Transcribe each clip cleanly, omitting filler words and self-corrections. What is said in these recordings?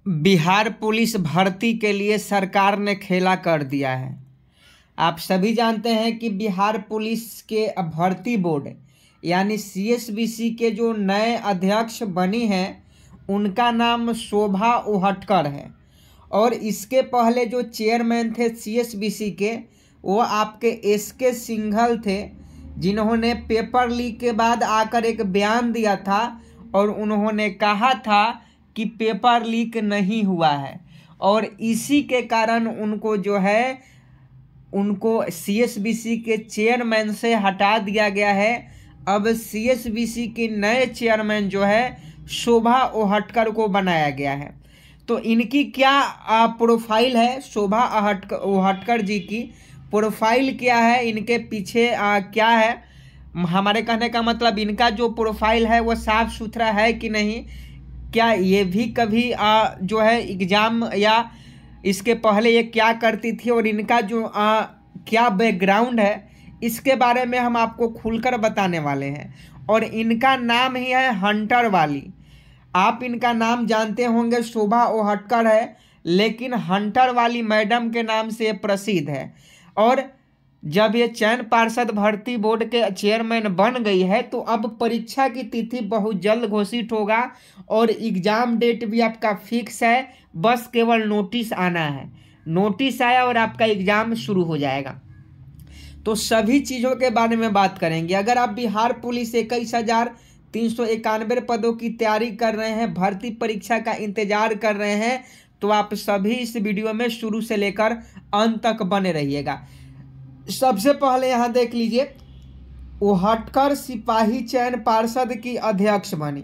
Bihar police भर्ती के लिए सरकार ने खेला कर दिया है। आप सभी जानते हैं कि बिहार पुलिस के भर्ती बोर्ड यानी सीएसबीसी के जो नए अध्यक्ष बनी हैं उनका नाम शोभा उहटकर है। और इसके पहले जो चेयरमैन थे सीएसबीसी के वो आपके एसके सिंघल थे, जिन्होंने पेपर लीक के बाद आकर एक बयान दिया था और उन्होंने कहा था कि पेपर लीक नहीं हुआ है। और इसी के कारण उनको सीएसबीसी के चेयरमैन से हटा दिया गया है। अब सीएसबीसी के नए चेयरमैन जो है शोभा उहटकर को बनाया गया है। तो इनकी क्या प्रोफाइल है, शोभा उहटकर जी की प्रोफाइल क्या है, इनके पीछे क्या है, हमारे कहने का मतलब इनका जो प्रोफाइल है वो साफ सुथरा है कि नहीं, क्या ये भी कभी जो है एग्ज़ाम या इसके पहले ये क्या करती थी और इनका जो क्या बैकग्राउंड है, इसके बारे में हम आपको खुलकर बताने वाले हैं। और इनका नाम ही है हंटर वाली। आप इनका नाम जानते होंगे, शोभा उहटकर है, लेकिन हंटर वाली मैडम के नाम से प्रसिद्ध है। और जब ये चयन पार्षद भर्ती बोर्ड के चेयरमैन बन गई है तो अब परीक्षा की तिथि बहुत जल्द घोषित होगा और एग्ज़ाम डेट भी आपका फिक्स है। बस केवल नोटिस आना है, नोटिस आया और आपका एग्ज़ाम शुरू हो जाएगा। तो सभी चीज़ों के बारे में बात करेंगे। अगर आप बिहार पुलिस 21,391 पदों की तैयारी कर रहे हैं, भर्ती परीक्षा का इंतजार कर रहे हैं, तो आप सभी इस वीडियो में शुरू से लेकर अंत तक बने रहिएगा। सबसे पहले यहाँ देख लीजिए, उहटकर सिपाही चयन पार्षद की अध्यक्ष बनी।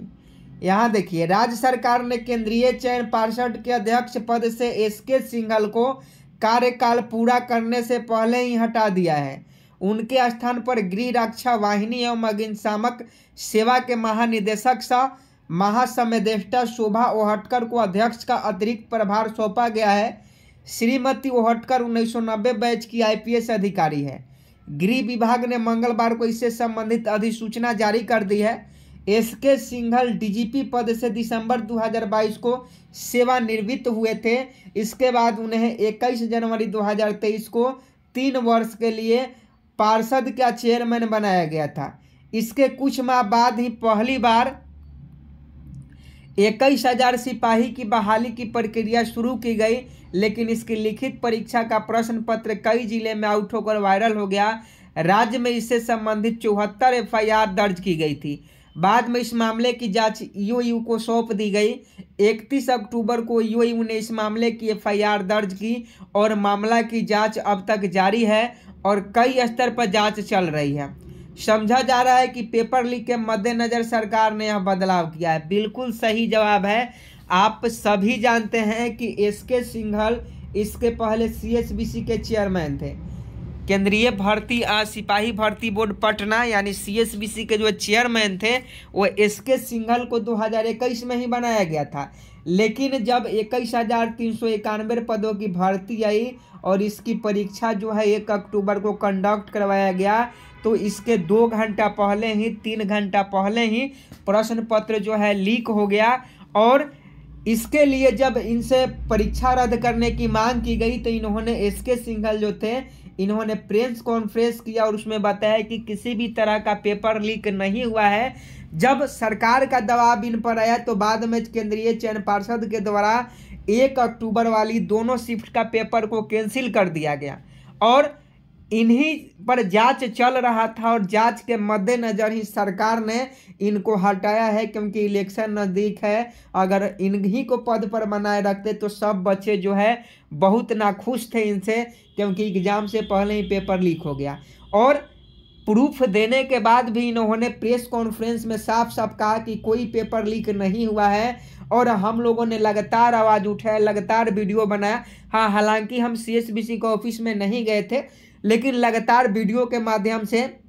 यहाँ देखिए, राज्य सरकार ने केंद्रीय चयन पार्षद के अध्यक्ष पद से एसके सिंघल को कार्यकाल पूरा करने से पहले ही हटा दिया है। उनके स्थान पर गृह रक्षा वाहिनी एवं अग्निशामक सेवा के महानिदेशक सह महासंदेष्टा शोभा उहटकर को अध्यक्ष का अतिरिक्त प्रभार सौंपा गया है। श्रीमती उहटकर 1990 बैच की आईपीएस अधिकारी है। गृह विभाग ने मंगलवार को इससे संबंधित अधिसूचना जारी कर दी है। एसके सिंघल डीजीपी पद से दिसंबर 2022 को सेवानिवृत्त हुए थे। इसके बाद उन्हें 21 जनवरी 2023 को 3 वर्ष के लिए पार्षद का चेयरमैन बनाया गया था। इसके कुछ माह बाद ही पहली बार 21,000 सिपाही की बहाली की प्रक्रिया शुरू की गई, लेकिन इसकी लिखित परीक्षा का प्रश्न पत्र कई जिले में आउट होकर वायरल हो गया। राज्य में इससे संबंधित 74 एफआईआर दर्ज की गई थी। बाद में इस मामले की जांच ईओयू को सौंप दी गई। 31 अक्टूबर को ईओयू ने इस मामले की एफआईआर दर्ज की और मामला की जांच अब तक जारी है और कई स्तर पर जांच चल रही है। समझा जा रहा है कि पेपर लीक के मद्देनजर सरकार ने यह बदलाव किया है। बिल्कुल सही जवाब है। आप सभी जानते हैं कि एसके सिंघल इसके पहले सीएसबीसी के चेयरमैन थे। केंद्रीय भर्ती सिपाही भर्ती बोर्ड पटना यानी सीएसबीसी के जो चेयरमैन थे वो एसके सिंघल को 2021 में ही बनाया गया था। लेकिन जब 21,391 पदों की भर्ती आई और इसकी परीक्षा जो है 1 अक्टूबर को कंडक्ट करवाया गया, तो इसके 2 घंटा पहले ही 3 घंटा पहले ही प्रश्न पत्र जो है लीक हो गया। और इसके लिए जब इनसे परीक्षा रद्द करने की मांग की गई तो इन्होंने एसके सिंघल जो थे इन्होंने प्रेस कॉन्फ्रेंस किया और उसमें बताया कि किसी भी तरह का पेपर लीक नहीं हुआ है। जब सरकार का दबाव इन पर आया तो बाद में केंद्रीय चयन पार्षद के द्वारा 1 अक्टूबर वाली दोनों शिफ्ट का पेपर को कैंसिल कर दिया गया और इन्हीं पर जांच चल रहा था। और जांच के मद्देनजर ही सरकार ने इनको हटाया है, क्योंकि इलेक्शन नज़दीक है। अगर इन्हीं को पद पर बनाए रखते तो सब बच्चे जो है बहुत नाखुश थे इनसे, क्योंकि एग्ज़ाम से पहले ही पेपर लीक हो गया। और प्रूफ देने के बाद भी इन्होंने प्रेस कॉन्फ्रेंस में साफ साफ कहा कि कोई पेपर लीक नहीं हुआ है। और हम लोगों ने लगातार आवाज़ उठाया, लगातार वीडियो बनाया। हाँ, हालांकि हम सीएसबीसी के ऑफिस में नहीं गए थे, लेकिन लगातार वीडियो के माध्यम से,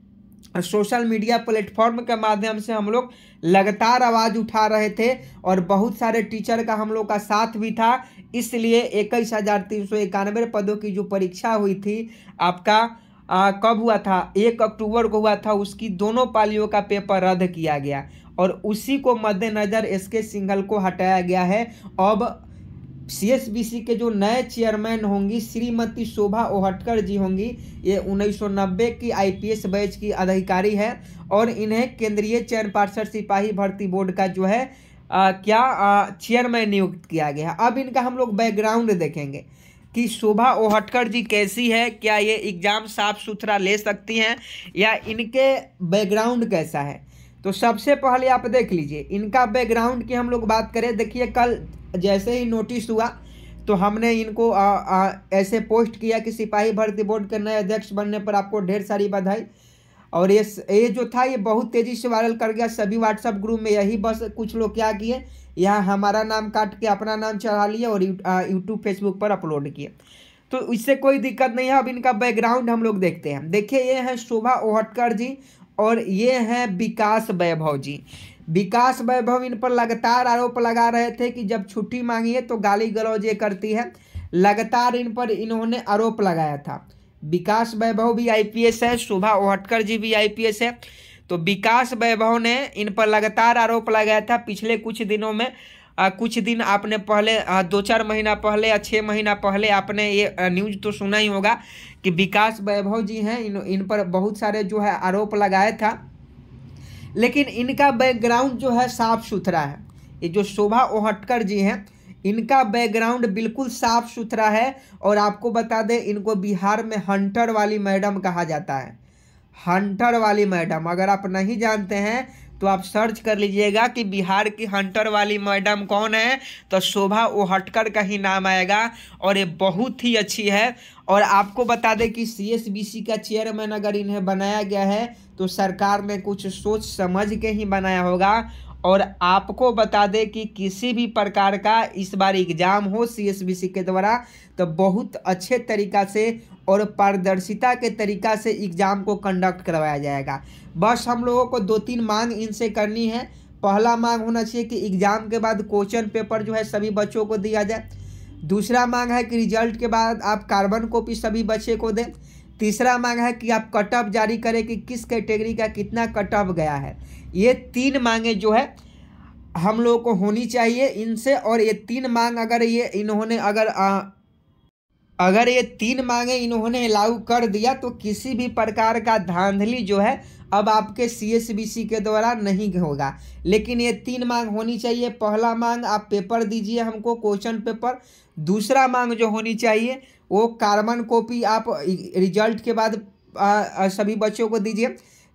सोशल मीडिया प्लेटफॉर्म के माध्यम से हम लोग लगातार आवाज़ उठा रहे थे और बहुत सारे टीचर का हम लोग का साथ भी था। इसलिए 21,391 पदों की जो परीक्षा हुई थी आपका कब हुआ था, 1 अक्टूबर को हुआ था, उसकी दोनों पालियों का पेपर रद्द किया गया और उसी को मद्देनज़र एसके सिंघल को हटाया गया है। अब सीएसबीसी के जो नए चेयरमैन होंगी श्रीमती शोभा ओहटकर जी होंगी। ये 1990 की आईपीएस बैच की अधिकारी है और इन्हें केंद्रीय चयन पार्षद सिपाही भर्ती बोर्ड का जो है चेयरमैन नियुक्त किया गया है। अब इनका हम लोग बैकग्राउंड देखेंगे कि शोभा ओहटकर जी कैसी है, क्या ये एग्ज़ाम साफ सुथरा ले सकती हैं या इनके बैकग्राउंड कैसा है। तो सबसे पहले आप देख लीजिए इनका बैकग्राउंड की हम लोग बात करें। देखिए कल जैसे ही नोटिस हुआ तो हमने इनको ऐसे पोस्ट किया कि सिपाही भर्ती बोर्ड के नए अध्यक्ष बनने पर आपको ढेर सारी बधाई। और ये जो था ये बहुत तेज़ी से वायरल कर गया सभी व्हाट्सएप ग्रुप में। यही बस कुछ लोग क्या किए, यहाँ हमारा नाम काट के अपना नाम चढ़ा लिए और यूट्यूब फेसबुक पर अपलोड किए। तो इससे कोई दिक्कत नहीं है। अब इनका बैकग्राउंड हम लोग देखते हैं। देखिए ये है शोभा ओहटकर जी और ये हैं विकास वैभव जी। विकास वैभव इन पर लगातार आरोप लगा रहे थे कि जब छुट्टी मांगी है तो गाली गलौज ये करती है। लगातार इन पर इन्होंने आरोप लगाया था। विकास वैभव भी आईपीएस है, शोभा ओहटकर जी भी आईपीएस है। तो विकास वैभव ने इन पर लगातार आरोप लगाया था। पिछले कुछ दिनों में कुछ दिन आपने पहले 2-4 महीना पहले या 6 महीना पहले आपने ये न्यूज़ तो सुना ही होगा कि विकास वैभव जी हैं इन पर बहुत सारे जो है आरोप लगाया था। लेकिन इनका बैकग्राउंड जो है साफ सुथरा है। ये जो शोभा ओहटकर जी हैं इनका बैकग्राउंड बिल्कुल साफ सुथरा है। और आपको बता दें इनको बिहार में हंटर वाली मैडम कहा जाता है। हंटर वाली मैडम, अगर आप नहीं जानते हैं तो आप सर्च कर लीजिएगा कि बिहार की हंटर वाली मैडम कौन है, तो शोभा ओहटकर का ही नाम आएगा। और ये बहुत ही अच्छी है। और आपको बता दें कि सीएसबीसी का चेयरमैन अगर इन्हें बनाया गया है तो सरकार ने कुछ सोच समझ के ही बनाया होगा। और आपको बता दें कि किसी भी प्रकार का इस बार एग्ज़ाम हो सीएसबीसी के द्वारा तो बहुत अच्छे तरीक़ा से और पारदर्शिता के तरीक़ा से एग्ज़ाम को कंडक्ट करवाया जाएगा। बस हम लोगों को 2-3 मांग इनसे करनी है। पहला मांग होना चाहिए कि एग्ज़ाम के बाद क्वेश्चन पेपर जो है सभी बच्चों को दिया जाए। दूसरा मांग है कि रिजल्ट के बाद आप कार्बन कॉपी सभी बच्चे को दें। तीसरा मांग है कि आप कट ऑफ जारी करें कि किस कैटेगरी का कितना कट ऑफ गया है। ये 3 मांगे जो है हम लोगों को होनी चाहिए इनसे। और ये 3 मांग अगर ये इन्होंने अगर ये 3 मांगे इन्होंने लागू कर दिया तो किसी भी प्रकार का धांधली जो है अब आपके सीएसबीसी के द्वारा नहीं होगा। लेकिन ये 3 मांग होनी चाहिए। पहला मांग आप पेपर दीजिए हमको, क्वेश्चन पेपर। दूसरा मांग जो होनी चाहिए वो कार्बन कॉपी आप रिजल्ट के बाद सभी बच्चों को दीजिए।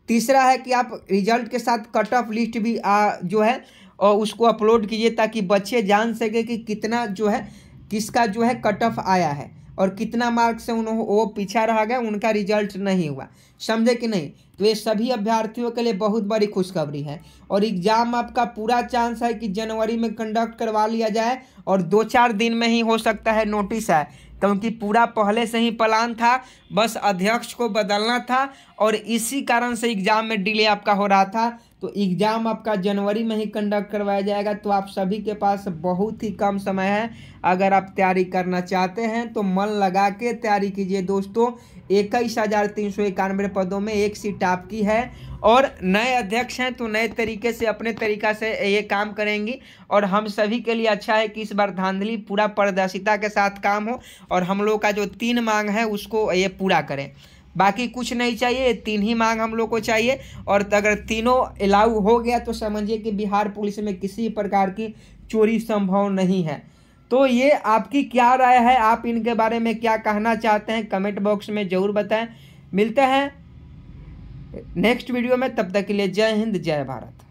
तीसरा है कि आप रिजल्ट के साथ कट ऑफ लिस्ट भी जो है और उसको अपलोड कीजिए ताकि बच्चे जान सके कि कितना जो है किसका जो है कट ऑफ आया है और कितना मार्क्स से वो पीछा रह गए, उनका रिजल्ट नहीं हुआ। समझे कि नहीं। तो ये सभी अभ्यर्थियों के लिए बहुत बड़ी खुशखबरी है। और एग्ज़ाम आपका पूरा चांस है कि जनवरी में कंडक्ट करवा लिया जाए और 2-4 दिन में ही हो सकता है नोटिस आए, क्योंकि पूरा पहले से ही प्लान था, बस अध्यक्ष को बदलना था और इसी कारण से एग्ज़ाम में डिले आपका हो रहा था। तो एग्ज़ाम आपका जनवरी में ही कंडक्ट करवाया जाएगा। तो आप सभी के पास बहुत ही कम समय है। अगर आप तैयारी करना चाहते हैं तो मन लगा के तैयारी कीजिए दोस्तों। 21,391 पदों में 1 सीट आपकी है। और नए अध्यक्ष हैं तो नए तरीके से अपने तरीक़ा से ये काम करेंगी। और हम सभी के लिए अच्छा है कि इस बार धांधली पूरा पारदर्शिता के साथ काम हो और हम लोग का जो 3 मांग है उसको ये पूरा करें। बाकी कुछ नहीं चाहिए, 3 ही मांग हम लोग को चाहिए। और अगर तीनों अलाउ हो गया तो समझिए कि बिहार पुलिस में किसी प्रकार की चोरी संभव नहीं है। तो ये आपकी क्या राय है, आप इनके बारे में क्या कहना चाहते हैं, कमेंट बॉक्स में ज़रूर बताएं। मिलते हैं नेक्स्ट वीडियो में, तब तक के लिए जय हिंद जय भारत।